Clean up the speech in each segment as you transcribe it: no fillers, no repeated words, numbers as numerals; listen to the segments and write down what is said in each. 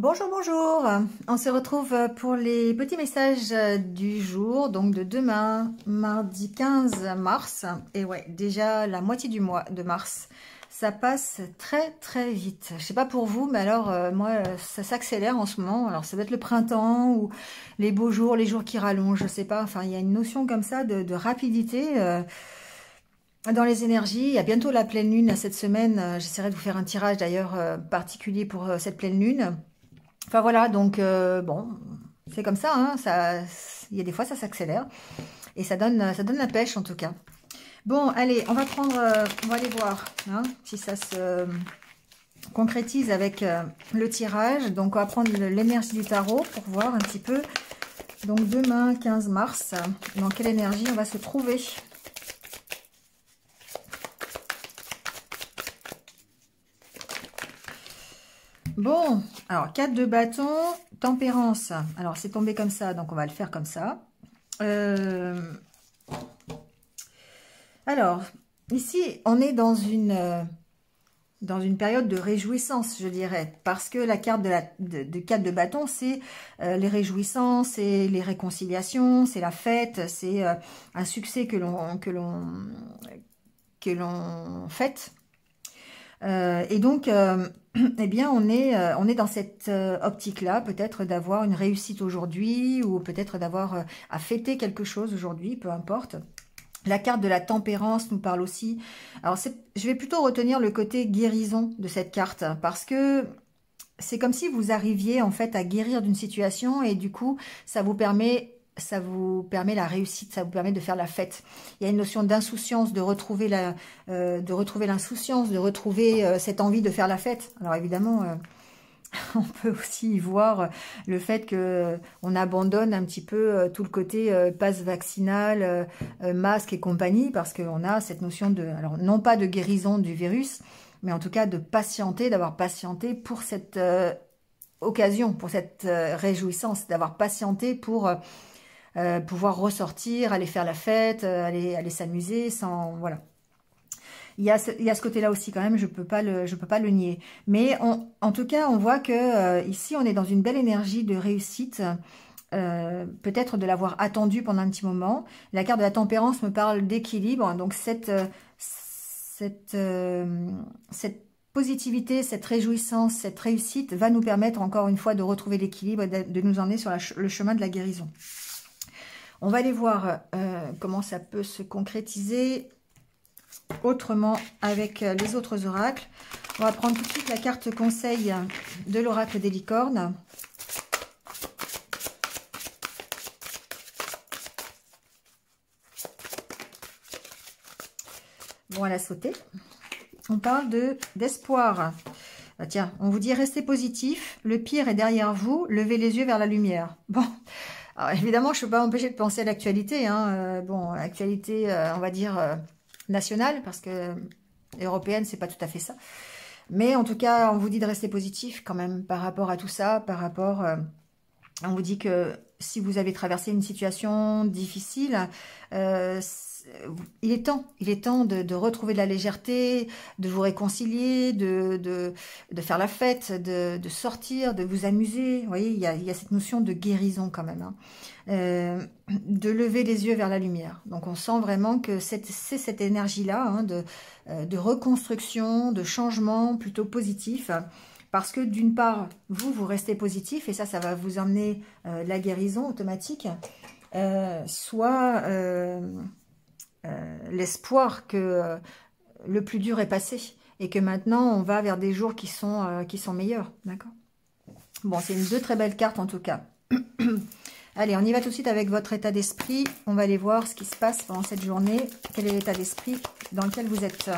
Bonjour, bonjour. On se retrouve pour les petits messages du jour, donc de demain, mardi 15 mars. Et ouais, déjà la moitié du mois de mars. Ça passe très très vite. Je sais pas pour vous, mais alors moi ça s'accélère en ce moment. Alors ça doit être le printemps ou les beaux jours, les jours qui rallongent, je sais pas. Enfin, il y a une notion comme ça de rapidité dans les énergies. Il y a bientôt la pleine lune cette semaine. J'essaierai de vous faire un tirage d'ailleurs particulier pour cette pleine lune. Enfin voilà, donc bon, c'est comme ça, hein, il y a des fois ça s'accélère et ça donne la pêche en tout cas. Bon, allez, on va aller voir hein, si ça se concrétise avec le tirage. Donc on va prendre l'énergie du tarot pour voir un petit peu. Donc demain 15 mars, dans quelle énergie on va se trouver? Bon, alors 4 de bâton, tempérance. Alors c'est tombé comme ça, donc on va le faire comme ça. Alors, ici, on est dans une période de réjouissance, je dirais, parce que la carte de 4 de bâton, c'est les réjouissances, c'est les réconciliations, c'est la fête, c'est un succès que l'on fête. Et donc, eh bien, on est dans cette optique-là, peut-être d'avoir une réussite aujourd'hui, ou peut-être d'avoir à fêter quelque chose aujourd'hui, peu importe. La carte de la tempérance nous parle aussi. Alors, je vais plutôt retenir le côté guérison de cette carte, parce que c'est comme si vous arriviez en fait à guérir d'une situation, et du coup, ça vous permet la réussite, ça vous permet de faire la fête. Il y a une notion d'insouciance, de retrouver l'insouciance, de retrouver cette envie de faire la fête. Alors évidemment, on peut aussi y voir le fait que on abandonne un petit peu tout le côté passe vaccinal, masque et compagnie, parce qu'on a cette notion alors non pas de guérison du virus, mais en tout cas de patienter, d'avoir patienté pour cette occasion, pour cette réjouissance, d'avoir patienté pour pouvoir ressortir, aller faire la fête, aller s'amuser, sans voilà. Il y a ce côté-là aussi quand même, je peux pas le nier. Mais en tout cas, on voit que ici, on est dans une belle énergie de réussite, peut-être de l'avoir attendu pendant un petit moment. La carte de la tempérance me parle d'équilibre, donc cette positivité, cette réjouissance, cette réussite va nous permettre encore une fois de retrouver l'équilibre et de nous emmener sur le chemin de la guérison. On va aller voir comment ça peut se concrétiser autrement avec les autres oracles. On va prendre tout de suite la carte conseil de l'oracle des licornes. Bon, elle a sauté. On parle d'espoir. Ah, tiens, on vous dit restez positif, le pire est derrière vous, levez les yeux vers la lumière. Bon, alors, évidemment, je ne peux pas m'empêcher de penser à l'actualité. Hein. Bon, l'actualité, on va dire nationale, parce que européenne, c'est pas tout à fait ça. Mais en tout cas, on vous dit de rester positif quand même par rapport à tout ça, par rapport... on vous dit que si vous avez traversé une situation difficile, il est temps de retrouver de la légèreté, de vous réconcilier, de faire la fête, de sortir, de vous amuser. Vous voyez, il y a cette notion de guérison quand même, hein. De lever les yeux vers la lumière. Donc on sent vraiment que c'est cette énergie-là, hein, de reconstruction, de changement plutôt positif. Parce que d'une part, vous restez positif, et ça va vous emmener la guérison automatique, soit l'espoir que le plus dur est passé, et que maintenant on va vers des jours qui sont meilleurs, d'accord? Bon, c'est deux très belles cartes en tout cas. Allez, on y va tout de suite avec votre état d'esprit. On va aller voir ce qui se passe pendant cette journée. Quel est l'état d'esprit dans lequel vous êtes?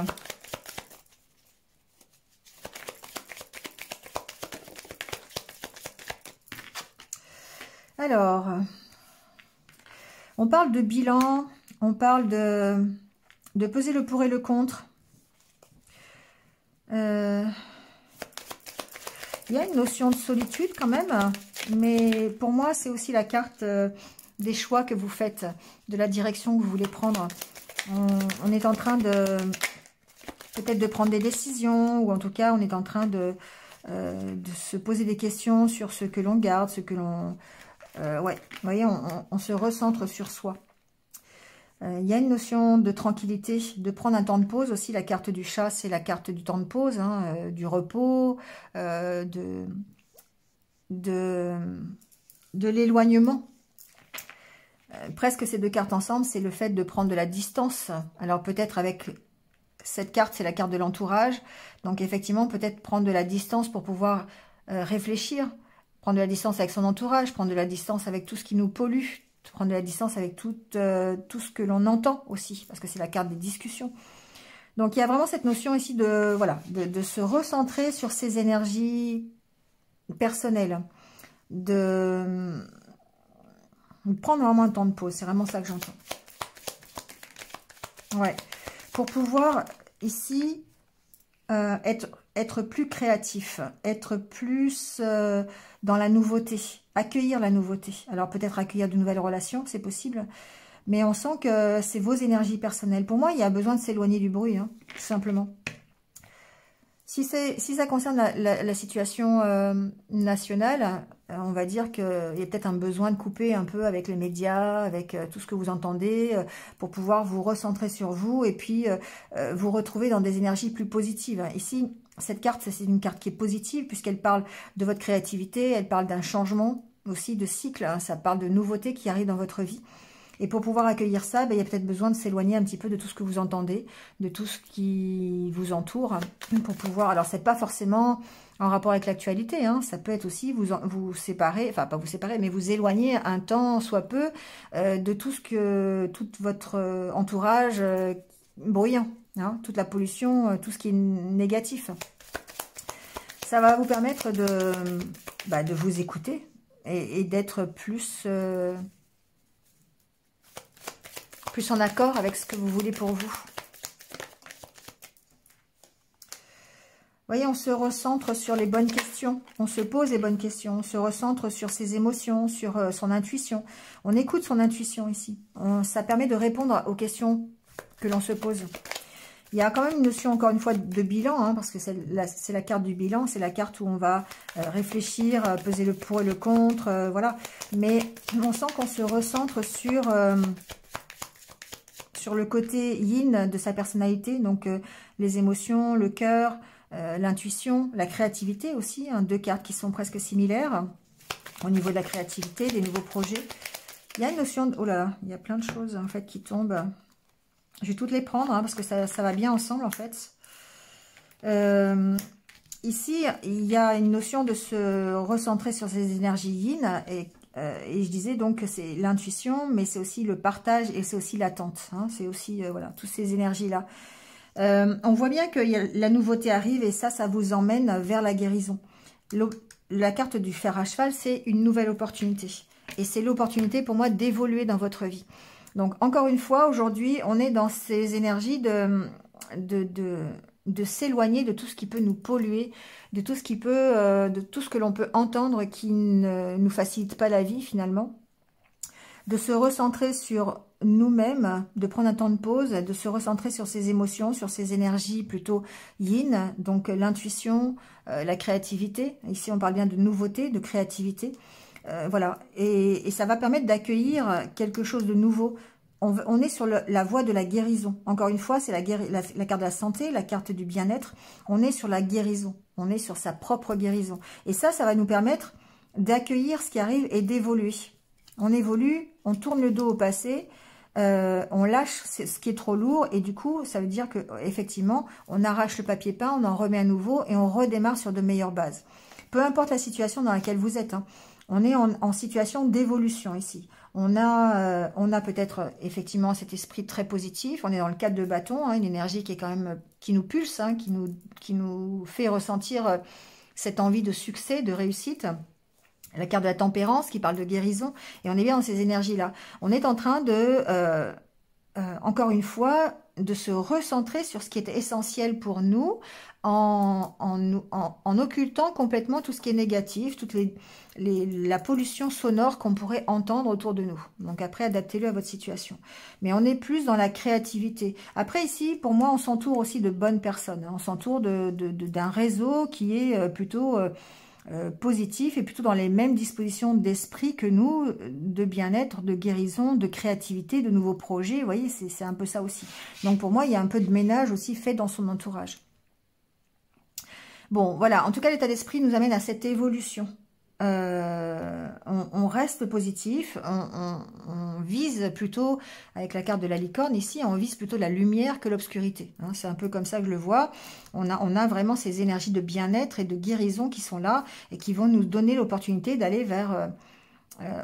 Alors, on parle de bilan, on parle de peser le pour et le contre. Il y a une notion de solitude quand même, mais pour moi, c'est aussi la carte des choix que vous faites, de la direction que vous voulez prendre. On est en train peut-être de prendre des décisions, ou en tout cas, on est en train de se poser des questions sur ce que l'on garde, ce que l'on... ouais, vous voyez, on se recentre sur soi. Il y a une notion de tranquillité, de prendre un temps de pause aussi. La carte du chat, c'est la carte du temps de pause, hein, du repos, de l'éloignement. Presque ces deux cartes ensemble, c'est le fait de prendre de la distance. Alors peut-être avec cette carte, c'est la carte de l'entourage. Donc effectivement, peut-être prendre de la distance pour pouvoir réfléchir. Prendre de la distance avec son entourage, prendre de la distance avec tout ce qui nous pollue. Prendre de la distance avec tout ce que l'on entend aussi, parce que c'est la carte des discussions. Donc il y a vraiment cette notion ici de, voilà, de se recentrer sur ses énergies personnelles, de prendre vraiment un temps de pause, c'est vraiment ça que j'entends. Ouais, pour pouvoir ici être plus créatif, être plus dans la nouveauté, accueillir la nouveauté. Alors peut-être accueillir de nouvelles relations, c'est possible, mais on sent que c'est vos énergies personnelles. Pour moi, il y a besoin de s'éloigner du bruit, hein, tout simplement. Si ça concerne la situation nationale, on va dire qu'il y a peut-être un besoin de couper un peu avec les médias, avec tout ce que vous entendez, pour pouvoir vous recentrer sur vous et puis vous retrouver dans des énergies plus positives. Ici, cette carte, c'est une carte qui est positive puisqu'elle parle de votre créativité, elle parle d'un changement aussi de cycle, hein, ça parle de nouveautés qui arrivent dans votre vie. Et pour pouvoir accueillir ça, il y a peut-être besoin de s'éloigner un petit peu de tout ce que vous entendez, de tout ce qui vous entoure, pour pouvoir... Alors, c'est pas forcément en rapport avec l'actualité, hein, ça peut être aussi vous séparer, enfin, pas vous séparer, mais vous éloigner un temps, soit peu, de tout votre entourage bruyant, hein, toute la pollution, tout ce qui est négatif. Ça va vous permettre de vous écouter et d'être plus en accord avec ce que vous voulez pour vous. Vous voyez, on se recentre sur les bonnes questions, on se pose les bonnes questions, on se recentre sur ses émotions, sur son intuition. On écoute son intuition ici. Ça permet de répondre aux questions que l'on se pose. Il y a quand même une notion, encore une fois, de bilan, hein, parce que c'est la carte du bilan, c'est la carte où on va réfléchir, peser le pour et le contre, voilà. Mais on sent qu'on se recentre sur le côté yin de sa personnalité, donc les émotions, le cœur, l'intuition, la créativité aussi, hein, deux cartes qui sont presque similaires au niveau de la créativité, des nouveaux projets. Il y a une notion de... Oh là là, il y a plein de choses en fait qui tombent. Je vais toutes les prendre hein, parce que ça va bien ensemble en fait. Ici, il y a une notion de se recentrer sur ses énergies yin et je disais donc que c'est l'intuition, mais c'est aussi le partage et c'est aussi l'attente. Hein, c'est aussi, voilà, toutes ces énergies-là. On voit bien que la nouveauté arrive et ça vous emmène vers la guérison. La carte du fer à cheval, c'est une nouvelle opportunité. Et c'est l'opportunité pour moi d'évoluer dans votre vie. Donc, encore une fois, aujourd'hui, on est dans ces énergies de s'éloigner de tout ce qui peut nous polluer, de tout ce qui peut, de tout ce que l'on peut entendre qui ne nous facilite pas la vie finalement, de se recentrer sur nous-mêmes, de prendre un temps de pause, de se recentrer sur ses émotions, sur ses énergies plutôt yin, donc l'intuition, la créativité. Ici, on parle bien de nouveauté, de créativité. Voilà, et ça va permettre d'accueillir quelque chose de nouveau. On est sur la voie de la guérison. Encore une fois, c'est la carte de la santé, la carte du bien-être. On est sur la guérison. On est sur sa propre guérison. Et ça va nous permettre d'accueillir ce qui arrive et d'évoluer. On évolue, on tourne le dos au passé, on lâche ce qui est trop lourd. Et du coup, ça veut dire que effectivement, on arrache le papier peint, on en remet à nouveau et on redémarre sur de meilleures bases. Peu importe la situation dans laquelle vous êtes, hein. On est en situation d'évolution ici. On a peut-être effectivement cet esprit très positif. On est dans le cadre de bâton, hein, une énergie qui est quand même qui nous pulse, hein, qui nous fait ressentir cette envie de succès, de réussite. La carte de la tempérance qui parle de guérison. Et on est bien dans ces énergies-là. On est en train de, encore une fois, de se recentrer sur ce qui est essentiel pour nous en occultant complètement tout ce qui est négatif, la pollution sonore qu'on pourrait entendre autour de nous. Donc après, adaptez-le à votre situation. Mais on est plus dans la créativité. Après ici, pour moi, on s'entoure aussi de bonnes personnes. Hein. On s'entoure d'un réseau qui est plutôt positif et plutôt dans les mêmes dispositions d'esprit que nous, de bien-être, de guérison, de créativité, de nouveaux projets. Vous voyez, c'est un peu ça aussi. Donc pour moi, il y a un peu de ménage aussi fait dans son entourage. Bon, voilà. En tout cas, l'état d'esprit nous amène à cette évolution. On reste positif, on vise plutôt, avec la carte de la licorne ici, on vise plutôt la lumière que l'obscurité. Hein, c'est un peu comme ça que je le vois. On a vraiment ces énergies de bien-être et de guérison qui sont là et qui vont nous donner l'opportunité d'aller vers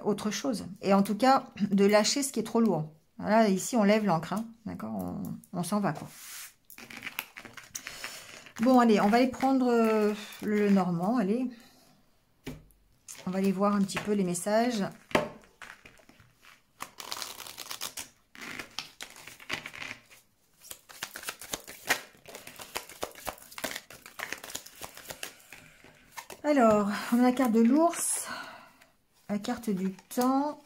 autre chose. Et en tout cas, de lâcher ce qui est trop lourd. Là, ici, on lève l'encre. Hein, d'accord, on s'en va, quoi. Bon, allez, on va aller prendre le normand, allez. On va aller voir un petit peu les messages. Alors, on a la carte de l'ours, la carte du temps.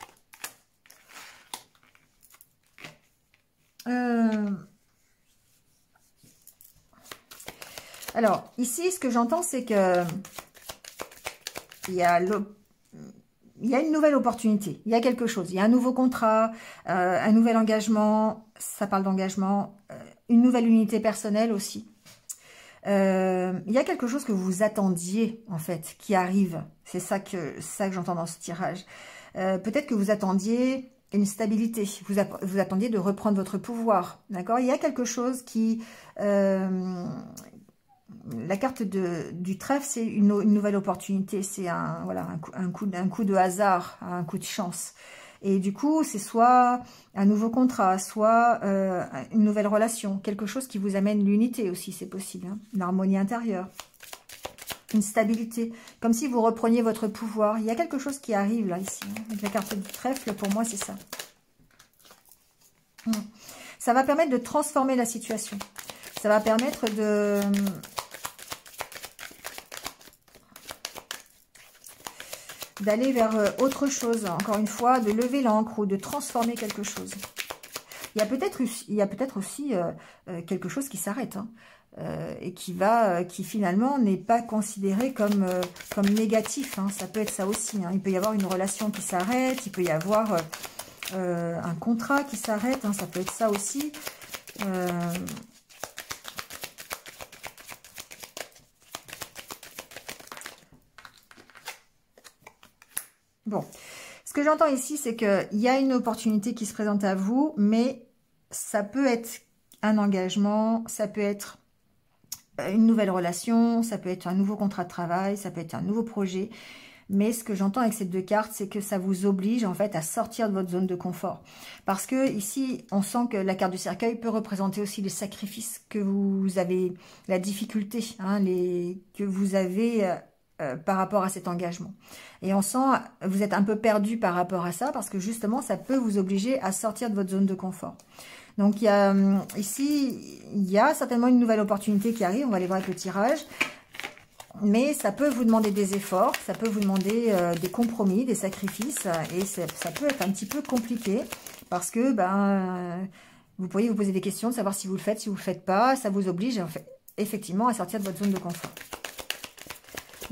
Alors, ici, ce que j'entends, c'est que il y a une nouvelle opportunité, il y a quelque chose, il y a un nouveau contrat, un nouvel engagement, ça parle d'engagement, une nouvelle unité personnelle aussi. Il y a quelque chose que vous attendiez, en fait, qui arrive. C'est ça que j'entends dans ce tirage. Peut-être que vous attendiez une stabilité, vous attendiez de reprendre votre pouvoir, d'accord? Il y a quelque chose qui... la carte du trèfle, c'est une nouvelle opportunité, c'est voilà, un coup de hasard, un coup de chance. Et du coup, c'est soit un nouveau contrat, soit une nouvelle relation, quelque chose qui vous amène l'unité aussi, c'est possible, hein, une harmonie intérieure, une stabilité, comme si vous repreniez votre pouvoir. Il y a quelque chose qui arrive là, ici, hein, avec la carte du trèfle, pour moi, c'est ça. Ça va permettre de transformer la situation. Ça va permettre d'aller vers autre chose, encore une fois, de lever l'encre ou de transformer quelque chose. Il y a peut-être aussi quelque chose qui s'arrête, hein, et qui finalement n'est pas considéré comme négatif, hein. Ça peut être ça aussi, hein. Il peut y avoir une relation qui s'arrête, il peut y avoir un contrat qui s'arrête, hein. Ça peut être ça aussi. Bon, ce que j'entends ici, c'est qu'il y a une opportunité qui se présente à vous, mais ça peut être un engagement, ça peut être une nouvelle relation, ça peut être un nouveau contrat de travail, ça peut être un nouveau projet. Mais ce que j'entends avec ces deux cartes, c'est que ça vous oblige en fait à sortir de votre zone de confort. Parce que ici, on sent que la carte du cercueil peut représenter aussi les sacrifices que vous avez, la difficulté, hein, que vous avez par rapport à cet engagement. Et on sent, vous êtes un peu perdu par rapport à ça, parce que justement, ça peut vous obliger à sortir de votre zone de confort. Donc ici, il y a certainement une nouvelle opportunité qui arrive, on va aller voir avec le tirage. Mais ça peut vous demander des efforts, ça peut vous demander des compromis, des sacrifices, et ça peut être un petit peu compliqué, parce que vous pourriez vous poser des questions, de savoir si vous le faites, si vous ne le faites pas, ça vous oblige en fait, effectivement à sortir de votre zone de confort.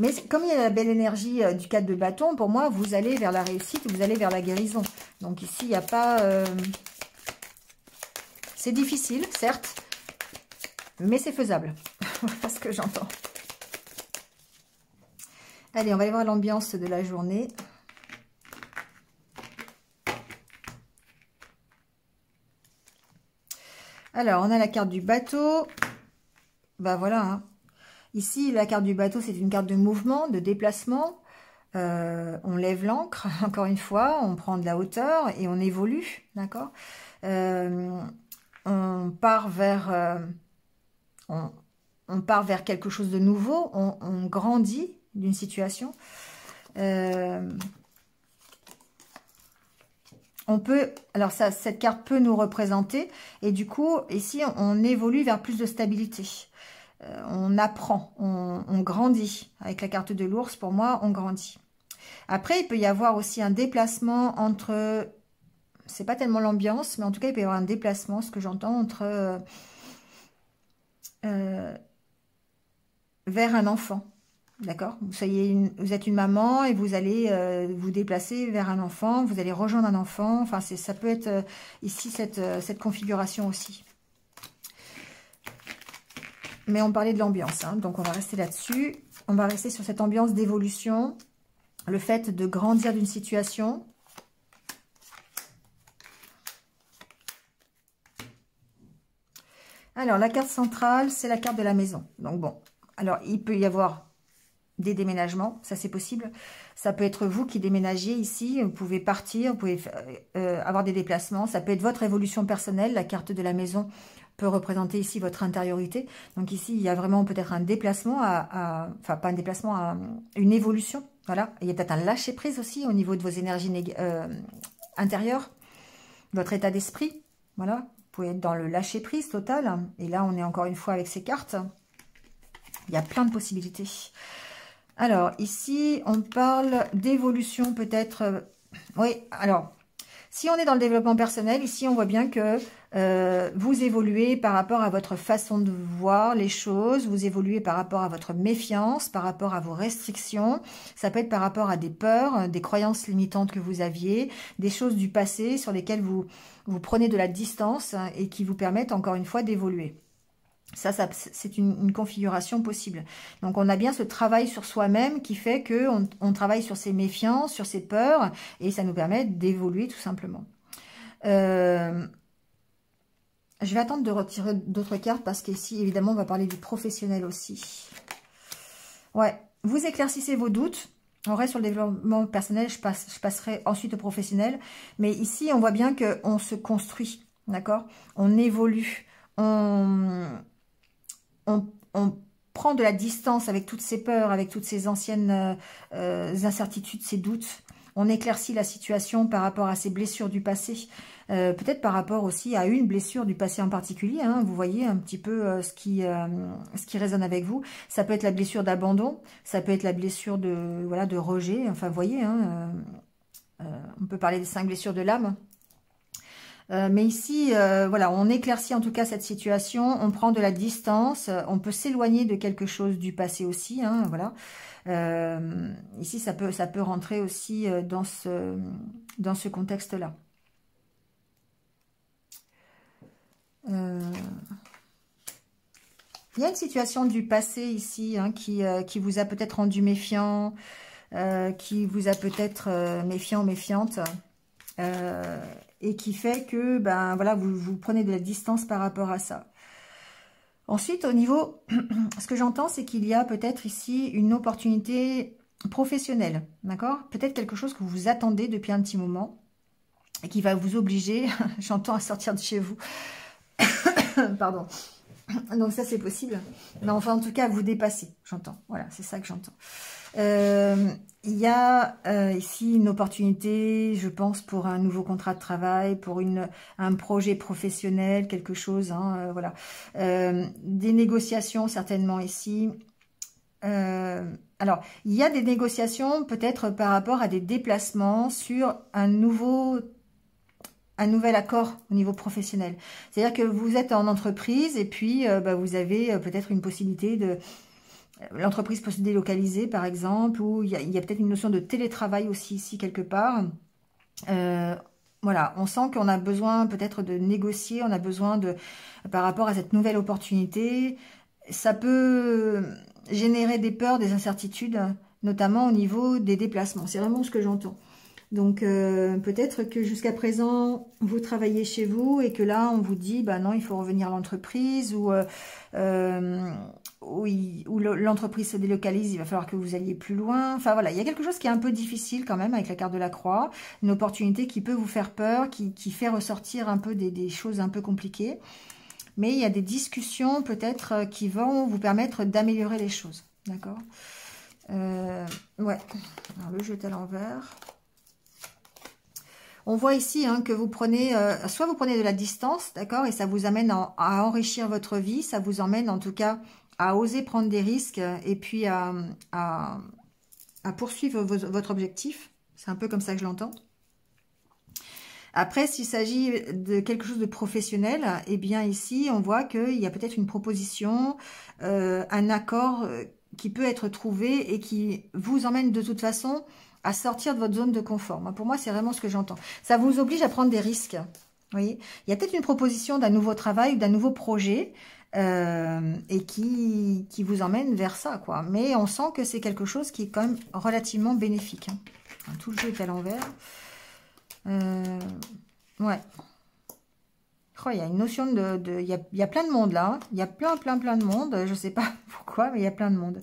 Mais comme il y a la belle énergie du 4 de bâton, pour moi, vous allez vers la réussite, vous allez vers la guérison. Donc ici, il n'y a pas... C'est difficile, certes, mais c'est faisable. Voilà ce que j'entends. Allez, on va aller voir l'ambiance de la journée. Alors, on a la carte du bateau. Ben voilà, hein. Ici, la carte du bateau, c'est une carte de mouvement, de déplacement. On lève l'ancre, encore une fois, on prend de la hauteur et on évolue, d'accord. On part vers quelque chose de nouveau, on grandit d'une situation. on peut, alors ça, cette carte peut nous représenter, et du coup, ici, on évolue vers plus de stabilité. On apprend, on grandit. Avec la carte de l'ours, pour moi, on grandit. Après, il peut y avoir aussi un déplacement entre, c'est pas tellement l'ambiance, mais en tout cas, il peut y avoir un déplacement, ce que j'entends, entre vers un enfant. D'accord? Vous êtes une maman et vous allez vous déplacer vers un enfant, vous allez rejoindre un enfant. Enfin, ça peut être ici cette configuration aussi. Mais on parlait de l'ambiance, hein, donc on va rester là-dessus. On va rester sur cette ambiance d'évolution, le fait de grandir d'une situation. Alors, la carte centrale, c'est la carte de la maison. Donc bon, alors il peut y avoir des déménagements, ça c'est possible. Ça peut être vous qui déménagez ici, vous pouvez partir, vous pouvez avoir des déplacements. Ça peut être votre évolution personnelle, la carte de la maison peut représenter ici votre intériorité. Donc ici, il y a vraiment peut-être un déplacement enfin pas un déplacement, une évolution. Voilà, il y a peut-être un lâcher-prise aussi au niveau de vos énergies intérieures, votre état d'esprit. Voilà, vous pouvez être dans le lâcher-prise total. Et là, on est encore une fois avec ces cartes. Il y a plein de possibilités. Alors, ici, on parle d'évolution peut-être. Oui, alors, si on est dans le développement personnel, ici, on voit bien que vous évoluez par rapport à votre façon de voir les choses, vous évoluez par rapport à votre méfiance, par rapport à vos restrictions. Ça peut être par rapport à des peurs, des croyances limitantes que vous aviez, des choses du passé sur lesquelles vous prenez de la distance et qui vous permettent encore une fois d'évoluer. Ça c'est une configuration possible. Donc, on a bien ce travail sur soi-même qui fait qu'on travaille sur ses méfiances, sur ses peurs, et ça nous permet d'évoluer tout simplement. Je vais attendre de retirer d'autres cartes parce qu'ici, évidemment, on va parler du professionnel aussi. Ouais, vous éclaircissez vos doutes. On reste sur le développement personnel, je passerai ensuite au professionnel. Mais ici, on voit bien qu'on se construit, d'accord? On évolue, on prend de la distance avec toutes ces peurs, avec toutes ces anciennes incertitudes, ces doutes. On éclaircit la situation par rapport à ces blessures du passé. Peut-être par rapport aussi à une blessure du passé en particulier. Hein. Vous voyez un petit peu ce qui résonne avec vous. Ça peut être la blessure d'abandon. Ça peut être la blessure de rejet. Enfin, vous voyez, hein, on peut parler des 5 blessures de l'âme. Mais ici, voilà, on éclaircit en tout cas cette situation, on prend de la distance, on peut s'éloigner de quelque chose du passé aussi, hein, voilà. Ici, ça peut rentrer aussi dans ce contexte-là. Il y a une situation du passé ici hein, qui vous a peut-être rendu méfiant, qui vous a peut-être méfiant, méfiante. Et qui fait que ben voilà vous prenez de la distance par rapport à ça. Ensuite, au niveau, ce que j'entends, c'est qu'il y a peut-être ici une opportunité professionnelle, d'accord? Peut-être quelque chose que vous attendez depuis un petit moment et qui va vous obliger, j'entends, à sortir de chez vous. Pardon. Donc ça, c'est possible. Mais enfin, en tout cas, vous dépasser, j'entends. Voilà, c'est ça que j'entends. Il y a ici une opportunité, je pense, pour un nouveau contrat de travail, pour un projet professionnel, quelque chose, hein, voilà. Des négociations, certainement, ici. Alors, il y a des négociations, peut-être par rapport à des déplacements sur un nouvel accord au niveau professionnel. C'est-à-dire que vous êtes en entreprise et puis vous avez peut-être une possibilité de... L'entreprise peut se délocaliser, par exemple, ou il y a peut-être une notion de télétravail aussi ici, quelque part. Voilà, on sent qu'on a besoin peut-être de négocier, on a besoin par rapport à cette nouvelle opportunité. Ça peut générer des peurs, des incertitudes, notamment au niveau des déplacements. C'est vraiment ce que j'entends. Donc, peut-être que jusqu'à présent, vous travaillez chez vous et que là, on vous dit, bah non, il faut revenir à l'entreprise ou l'entreprise se délocalise, il va falloir que vous alliez plus loin. Enfin, voilà, il y a quelque chose qui est un peu difficile quand même avec la carte de la croix. Une opportunité qui peut vous faire peur, qui fait ressortir un peu des choses un peu compliquées. Mais il y a des discussions peut-être qui vont vous permettre d'améliorer les choses. D'accord? Ouais. Alors, le jeu est à l'envers. On voit ici hein, que vous prenez, soit vous prenez de la distance, d'accord, et ça vous amène à enrichir votre vie, ça vous emmène en tout cas à oser prendre des risques et puis à poursuivre votre objectif. C'est un peu comme ça que je l'entends. Après, s'il s'agit de quelque chose de professionnel, eh bien ici, on voit qu'il y a peut-être une proposition, un accord qui peut être trouvé et qui vous emmène de toute façon à sortir de votre zone de confort. Pour moi, c'est vraiment ce que j'entends. Ça vous oblige à prendre des risques. Vous voyez, il y a peut-être une proposition d'un nouveau travail ou d'un nouveau projet et qui vous emmène vers ça, quoi. Mais on sent que c'est quelque chose qui est quand même relativement bénéfique. Hein. Tout le jeu est à l'envers. Ouais. Oh, il y a une notion il y a plein de monde là. Hein. Il y a plein de monde. Je sais pas pourquoi, mais il y a plein de monde.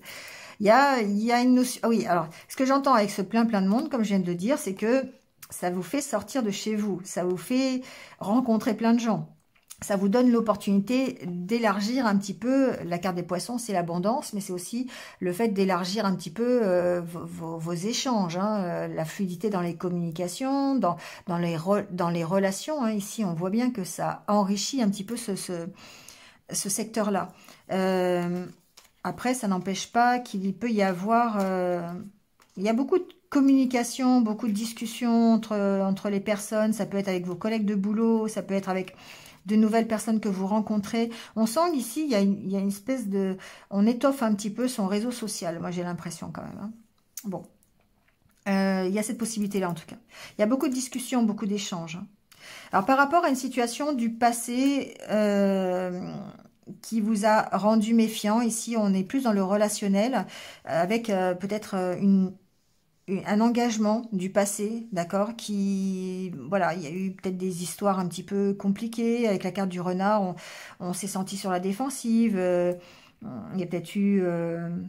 Il y a une notion... Ah oui, alors, ce que j'entends avec ce plein de monde, comme je viens de le dire, c'est que ça vous fait sortir de chez vous. Ça vous fait rencontrer plein de gens. Ça vous donne l'opportunité d'élargir un petit peu, la carte des poissons, c'est l'abondance, mais c'est aussi le fait d'élargir un petit peu vos échanges, hein, la fluidité dans les communications, dans les relations. Hein. Ici, on voit bien que ça enrichit un petit peu ce secteur-là. Après, ça n'empêche pas qu'il peut y avoir... il y a beaucoup de communication, beaucoup de discussions entre les personnes. Ça peut être avec vos collègues de boulot, ça peut être avec... de nouvelles personnes que vous rencontrez. On sent qu'ici, il y a une espèce de... On étoffe un petit peu son réseau social. Moi, j'ai l'impression quand même. Hein. Bon. Il y a cette possibilité-là, en tout cas. Il y a beaucoup de discussions, beaucoup d'échanges. Hein. Alors, par rapport à une situation du passé qui vous a rendu méfiant, ici, on est plus dans le relationnel, avec peut-être un engagement du passé, d'accord, qui, voilà, il y a eu peut-être des histoires un petit peu compliquées, avec la carte du renard, on s'est senti sur la défensive, il y a peut-être eu,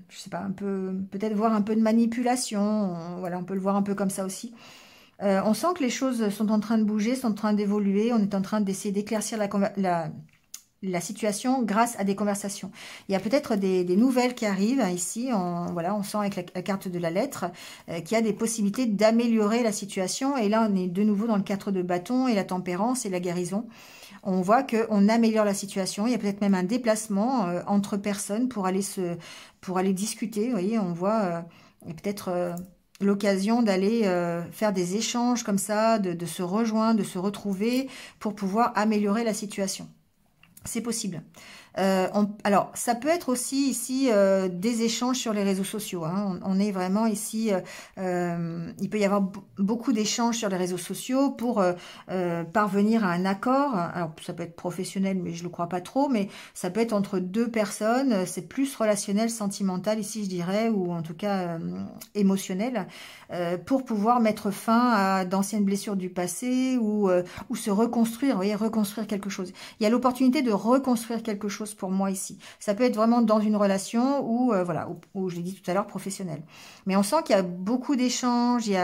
je sais pas, un peu, peut-être voir un peu de manipulation, voilà, on peut le voir un peu comme ça aussi. On sent que les choses sont en train de bouger, sont en train d'évoluer, on est en train d'essayer d'éclaircir la situation grâce à des conversations. Il y a peut-être des nouvelles qui arrivent ici. Voilà, on sent avec la carte de la lettre qu'il y a des possibilités d'améliorer la situation. Et là, on est de nouveau dans le 4 de bâton et la tempérance et la guérison. On voit qu'on améliore la situation. Il y a peut-être même un déplacement entre personnes pour aller discuter. Vous voyez, on voit peut-être... l'occasion d'aller faire des échanges comme ça, de se rejoindre, de se retrouver pour pouvoir améliorer la situation. C'est possible. Alors, ça peut être aussi ici des échanges sur les réseaux sociaux. Hein. On est vraiment ici... il peut y avoir beaucoup d'échanges sur les réseaux sociaux pour parvenir à un accord. Alors, ça peut être professionnel, mais je ne le crois pas trop. Mais ça peut être entre deux personnes. C'est plus relationnel, sentimental ici, je dirais, ou en tout cas émotionnel, pour pouvoir mettre fin à d'anciennes blessures du passé ou se reconstruire. Vous voyez, reconstruire quelque chose. Il y a l'opportunité de reconstruire quelque chose pour moi ici. Ça peut être vraiment dans une relation ou voilà, où je l'ai dit tout à l'heure, professionnelle. Mais on sent qu'il y a beaucoup d'échanges, il y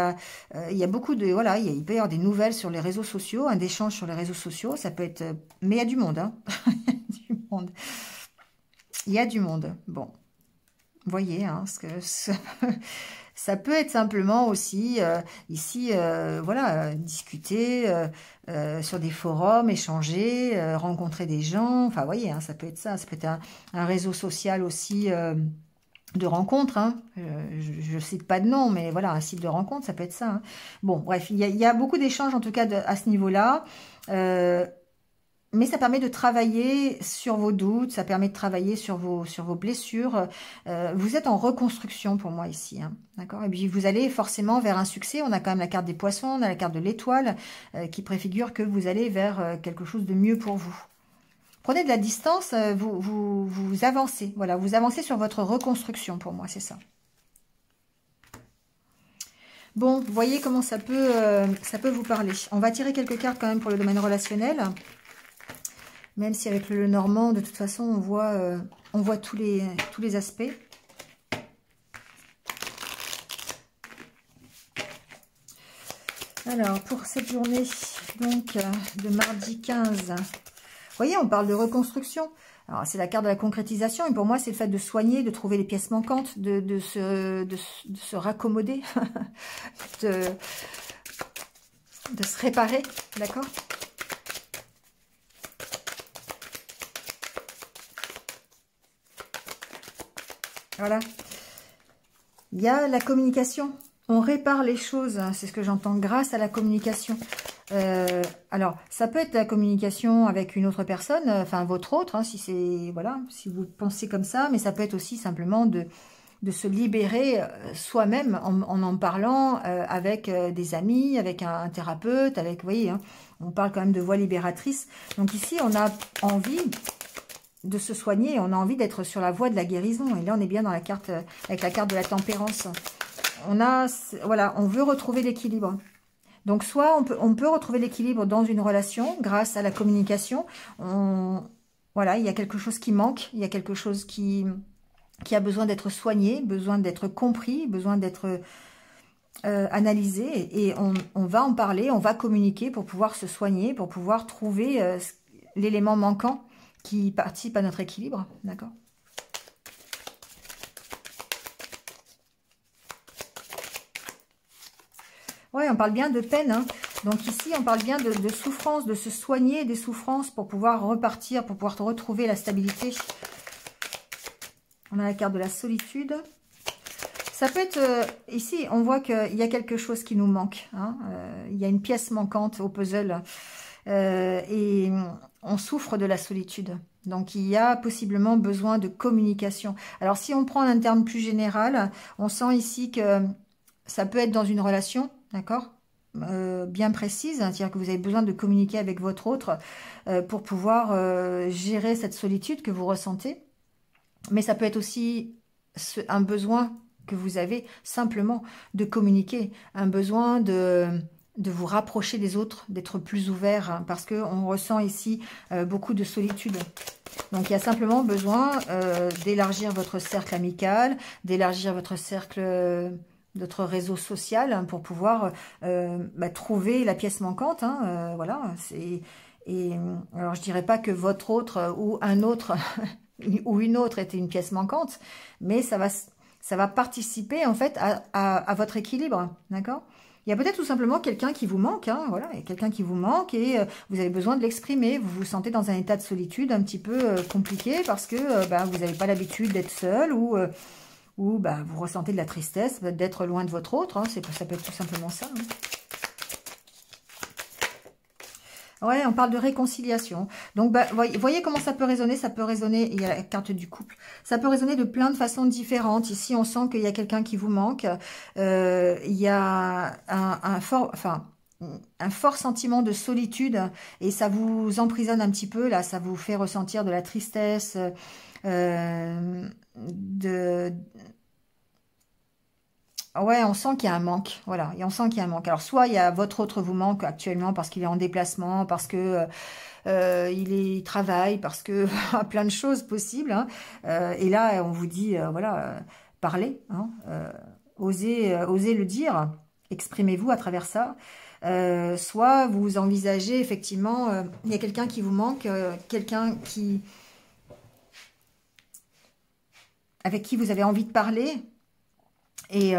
a beaucoup de voilà, il peut y avoir des nouvelles sur les réseaux sociaux, un échange sur les réseaux sociaux, ça peut être mais il y a du monde hein. Il y a du monde. Il y a du monde. Bon. Vous voyez hein, ça peut être simplement aussi, ici, voilà, discuter sur des forums, échanger, rencontrer des gens. Enfin, vous voyez, hein, ça peut être ça. Ça peut être un réseau social aussi de rencontres. Hein. Je ne cite pas de nom, mais voilà, un site de rencontre, ça peut être ça. Hein. Bon, bref, il y a beaucoup d'échanges, en tout cas, à ce niveau-là. Mais ça permet de travailler sur vos doutes, ça permet de travailler sur vos blessures. Vous êtes en reconstruction pour moi ici, hein, d'accord. Et puis vous allez forcément vers un succès. On a quand même la carte des poissons, on a la carte de l'étoile qui préfigure que vous allez vers quelque chose de mieux pour vous. Prenez de la distance, vous avancez. Voilà, vous avancez sur votre reconstruction pour moi, c'est ça. Bon, vous voyez comment ça peut vous parler. On va tirer quelques cartes quand même pour le domaine relationnel. Même si avec le Normand, de toute façon, on voit tous les aspects. Alors, pour cette journée, donc, de mardi 15, vous voyez, on parle de reconstruction. Alors, c'est la carte de la concrétisation. Et pour moi, c'est le fait de soigner, de trouver les pièces manquantes, de se raccommoder. de se réparer, d'accord? Voilà. Il y a la communication. On répare les choses, hein, c'est ce que j'entends, grâce à la communication. Alors, ça peut être la communication avec une autre personne, enfin votre autre, hein, si c'est, voilà, si vous pensez comme ça, mais ça peut être aussi simplement de se libérer soi-même en parlant avec des amis, avec un thérapeute, avec, vous voyez, hein, on parle quand même de voie libératrice. Donc ici, on a envie de se soigner, on a envie d'être sur la voie de la guérison. Et là, on est bien dans la carte, avec la carte de la tempérance. On a, voilà, on veut retrouver l'équilibre. Donc, soit on peut retrouver l'équilibre dans une relation grâce à la communication. Voilà, il y a quelque chose qui manque, il y a quelque chose qui a besoin d'être soigné, besoin d'être compris, besoin d'être analysé. Et on va en parler, on va communiquer pour pouvoir se soigner, pour pouvoir trouver l'élément manquant qui participe à notre équilibre. D'accord ? Ouais, on parle bien de peine, hein. Donc ici, on parle bien de souffrance, de se soigner des souffrances pour pouvoir repartir, pour pouvoir retrouver la stabilité. On a la carte de la solitude. Ça peut être, ici, on voit qu'il y a quelque chose qui nous manque, hein. Il y a une pièce manquante au puzzle. Et on souffre de la solitude. Donc, il y a possiblement besoin de communication. Alors, si on prend un terme plus général, on sent ici que ça peut être dans une relation, d'accord, bien précise, c'est-à-dire que vous avez besoin de communiquer avec votre autre pour pouvoir gérer cette solitude que vous ressentez. Mais ça peut être aussi un besoin que vous avez simplement de communiquer, un besoin de vous rapprocher des autres, d'être plus ouvert, hein, parce qu'on ressent ici beaucoup de solitude. Donc, il y a simplement besoin d'élargir votre cercle amical, d'élargir votre cercle, votre réseau social, hein, pour pouvoir trouver la pièce manquante. Hein, voilà. Et alors, je dirais pas que votre autre ou un autre ou une autre était une pièce manquante, mais ça va participer en fait à votre équilibre, d'accord? Il y a peut-être tout simplement quelqu'un qui vous manque, hein, voilà, il y a quelqu'un qui vous manque et vous avez besoin de l'exprimer. Vous vous sentez dans un état de solitude un petit peu compliqué parce que vous n'avez pas l'habitude d'être seul ou vous ressentez de la tristesse d'être loin de votre autre, hein, ça peut être tout simplement ça. Hein. Ouais, on parle de réconciliation. Donc, voyez comment ça peut résonner. Ça peut résonner, il y a la carte du couple. Ça peut résonner de plein de façons différentes. Ici, on sent qu'il y a quelqu'un qui vous manque. Il y a un fort sentiment de solitude et ça vous emprisonne un petit peu. Là, ça vous fait ressentir de la tristesse, ouais, on sent qu'il y a un manque, voilà, et on sent qu'il y a un manque. Alors, soit il y a votre autre vous manque actuellement parce qu'il est en déplacement, parce que il travaille, parce que plein de choses possibles. Hein. Et là, on vous dit, voilà, parlez, hein, osez le dire, exprimez-vous à travers ça. Soit vous envisagez effectivement, il y a quelqu'un qui vous manque, quelqu'un avec qui vous avez envie de parler. Et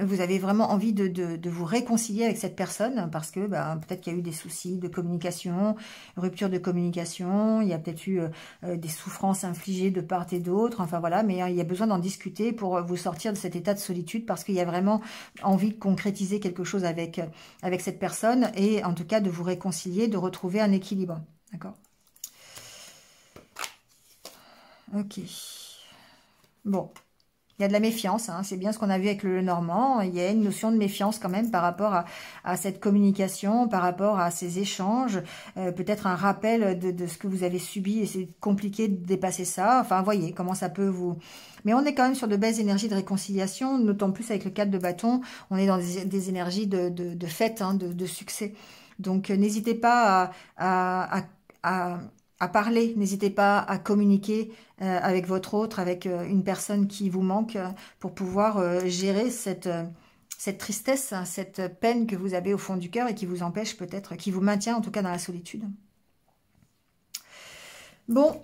vous avez vraiment envie de vous réconcilier avec cette personne parce que peut-être qu'il y a eu des soucis de communication, rupture de communication, il y a peut-être eu des souffrances infligées de part et d'autre, enfin voilà, mais il y a besoin d'en discuter pour vous sortir de cet état de solitude parce qu'il y a vraiment envie de concrétiser quelque chose avec cette personne et en tout cas de vous réconcilier, de retrouver un équilibre, d'accord? Ok. Bon. Il y a de la méfiance, hein, c'est bien ce qu'on a vu avec le Normand. Il y a une notion de méfiance quand même par rapport à cette communication, par rapport à ces échanges. Peut-être un rappel de ce que vous avez subi et c'est compliqué de dépasser ça. Enfin, voyez comment ça peut vous... Mais on est quand même sur de belles énergies de réconciliation, d'autant plus avec le 4 de bâton. On est dans des énergies de fête, hein, de succès. Donc, n'hésitez pas à parler, n'hésitez pas à communiquer avec votre autre, avec une personne qui vous manque pour pouvoir gérer cette tristesse, cette peine que vous avez au fond du cœur et qui vous empêche peut-être, qui vous maintient en tout cas dans la solitude. Bon,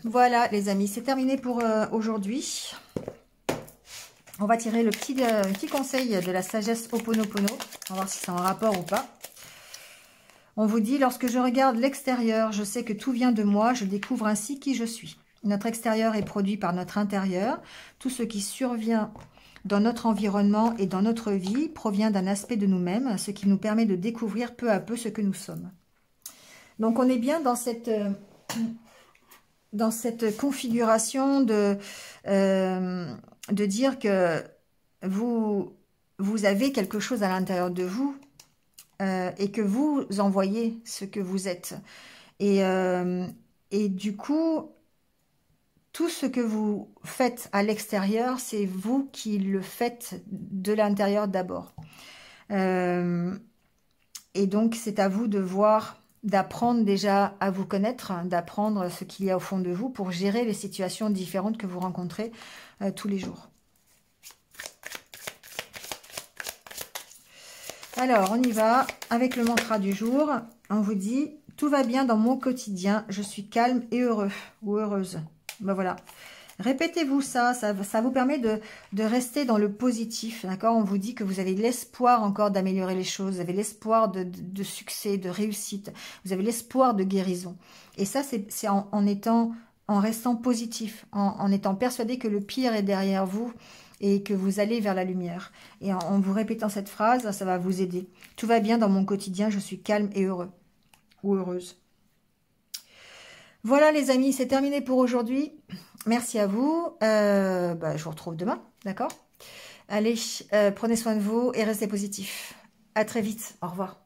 voilà les amis, c'est terminé pour aujourd'hui. On va tirer le petit conseil de la sagesse Ho'oponopono. On va voir si c'est en rapport ou pas. On vous dit, lorsque je regarde l'extérieur, je sais que tout vient de moi, je découvre ainsi qui je suis. Notre extérieur est produit par notre intérieur. Tout ce qui survient dans notre environnement et dans notre vie provient d'un aspect de nous-mêmes, ce qui nous permet de découvrir peu à peu ce que nous sommes. Donc on est bien dans cette configuration de dire que vous avez quelque chose à l'intérieur de vous et que vous envoyez ce que vous êtes. Et du coup, tout ce que vous faites à l'extérieur, c'est vous qui le faites de l'intérieur d'abord. Et donc, c'est à vous de voir, d'apprendre déjà à vous connaître, d'apprendre ce qu'il y a au fond de vous pour gérer les situations différentes que vous rencontrez tous les jours. Alors, on y va avec le mantra du jour. On vous dit, tout va bien dans mon quotidien, je suis calme et heureux ou heureuse. Ben voilà. Répétez-vous ça vous permet de rester dans le positif, d'accord? On vous dit que vous avez l'espoir encore d'améliorer les choses, vous avez l'espoir de succès, de réussite, vous avez l'espoir de guérison. Et ça, c'est en restant positif, en étant persuadé que le pire est derrière vous et que vous allez vers la lumière. Et en vous répétant cette phrase, ça va vous aider. Tout va bien dans mon quotidien, je suis calme et heureux ou heureuse. Voilà les amis, c'est terminé pour aujourd'hui. Merci à vous. Je vous retrouve demain, d'accord? Allez, prenez soin de vous et restez positifs. À très vite. Au revoir.